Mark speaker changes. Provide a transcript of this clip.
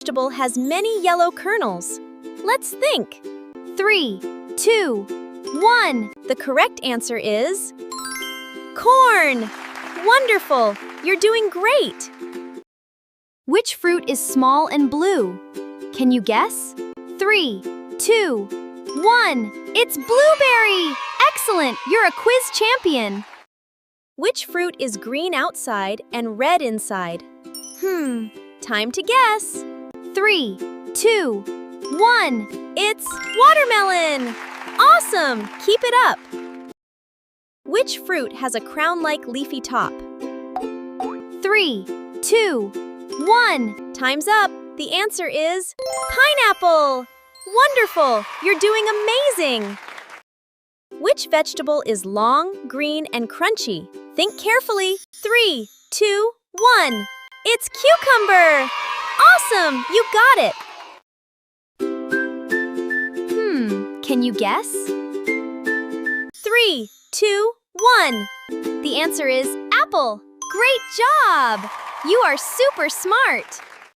Speaker 1: vegetable has many yellow kernels? Let's think. 3, 2, 1. The correct answer is corn. Wonderful! You're doing great! Which fruit is small and blue? Can you guess? 3, 2, 1. It's blueberry! Excellent! You're a quiz champion! Which fruit is green outside and red inside? Time to guess. 3, 2, 1. It's watermelon! Awesome! Keep it up! Which fruit has a crown-like leafy top? 3, 2, 1. Time's up. The answer is pineapple! Wonderful! You're doing amazing! Which vegetable is long, green, and crunchy? Think carefully. 3, 2, 1. It's cucumber! Awesome! You got it! Can you guess? 3, 2, 1. The answer is apple. Great job! You are super smart!